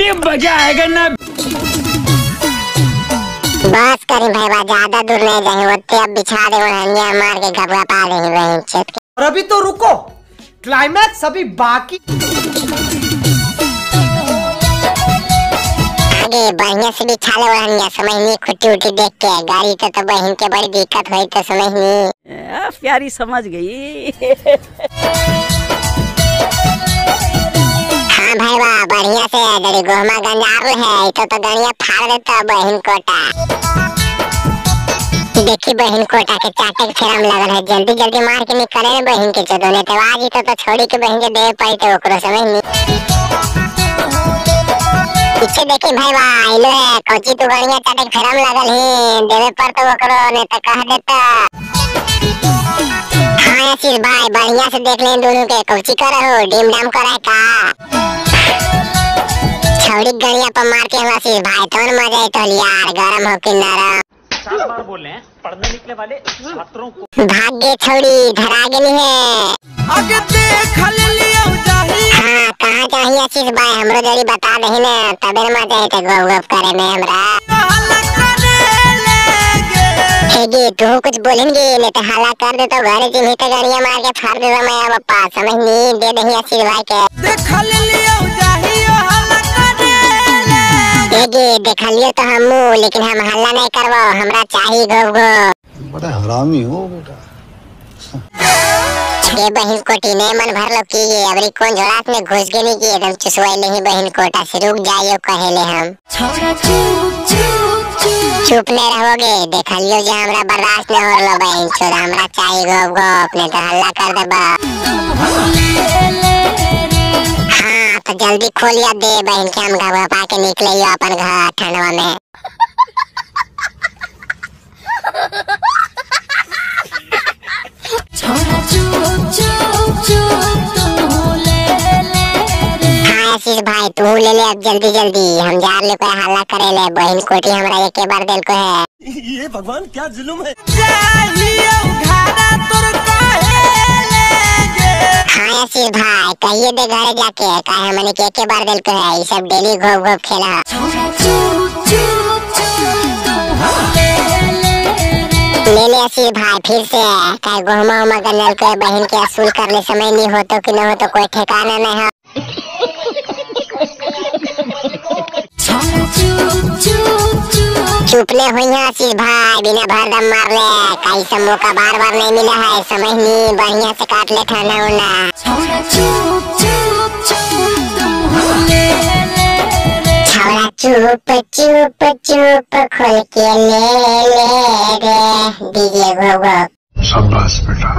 ये मजा आएगा ना। बस करी भाई बा, ज्यादा दूर नहीं जाए, होते अब बिछा दे ओढ़निया मार के घबरा पा रही बहन चोद के। और अभी तो रुको, क्लाइमैक्स अभी बाकी। आगे बढ़िया से बिछा ले ओढ़निया, समझ नहीं खुट्टी उठी देख के गाड़ी तो बहन के बड़ी दिक्कत हुई तो समझ नहीं। प्यारी समझ गई। हाँ भाई वाह, बढ़िया से डरी गोहमा गंजार है तो गड़िया फाड़ देता बहन कोटा। देखी बहन कोटा के चाटे के फेरम लगल है, जल्दी जल्दी मार के निकले बहन के चोदों तो आज ही तो छोड़ी के बहन के दे पाई तो ओकरो समझ नहीं। पीछे देखी भाई वाह आइलो है, कोची तू गड़िया चाटे के फेरम लगल ही देवे पर तो ओकरो ने तो कह देता। हाँ आशीष भाई बढ़िया से देख ले दोनों के, कोची कर हो डीम डाम करे का छौड़ी गड़िया पर मार के हम आशीष भाई तो मजा तो यार गरम हो के नरम। 4 बार बोल रहे हैं पढ़ने निकले वाले छात्रों को। भाग्य छौड़ी धरा गई है। आगे देख लियो जाही। हाँ कहाँ चाहिए आशीष भाई, हमरो जड़ी बता दही ना तबे मजा तो गप गप करे में हमरा। हेगी तू कुछ बोलेंगे नहीं तो हल्ला कर दे तो घरे जिन्हीं तो गाड़ियाँ मार के फाड़ दे मैं अब पा समझ नहीं दे दही आशीष भाई के। देख लियो जाही हल्ला करे। हेगी देख लियो तो हमू, लेकिन हम हल्ला नहीं करवो, हमरा चाहिए गप गप। बड़ा हरामी हो बेटा। ये बहन कोटी ने मन भर लो की ये अबरी कौन झोलास में घुस गई की एकदम चुसवाई नहीं बहन कोटा से रुक जाइयो कहेले हम। चुप नहीं रहोगे, देख लियो जो हमरा बर्दाश्त नहीं हो लो बहन चोद, हमरा चाहिए गप गप नहीं तो हल्ला कर देबा। हाँ तो जल्दी खोलिया दे बहन के हम घबरा के निकले अपन घर ठंडवा में। आशीष भाई तू ले ले अब जल्दी जल्दी, हम जार ले कोई हल्ला करे ले बहन कोटी हमरा एक बार दिल को है। ये भगवान क्या जुल्म है। हाँ आशीष भाई कहिए दे घरे जाके काहे मने के एक बार दिल को है, ये सब डेली घोप घोप खेला। ले ले आशीष भाई फिर से काहे गोहमा उमा गनल के बहन के असूल कर ले, समय नहीं हो तो कि न हो तो कोई ठिकाना नहीं है। चुप ले हुई है आशीष भाई, बिना भरदम मार ले, कई सब मौका बार बार नहीं मिला है समझ नहीं, बढ़िया से काट ले खाना उना। छौड़ा चुप चुप चुप खोल के ले ले रे डीजे गो गो। शाबाश बेटा।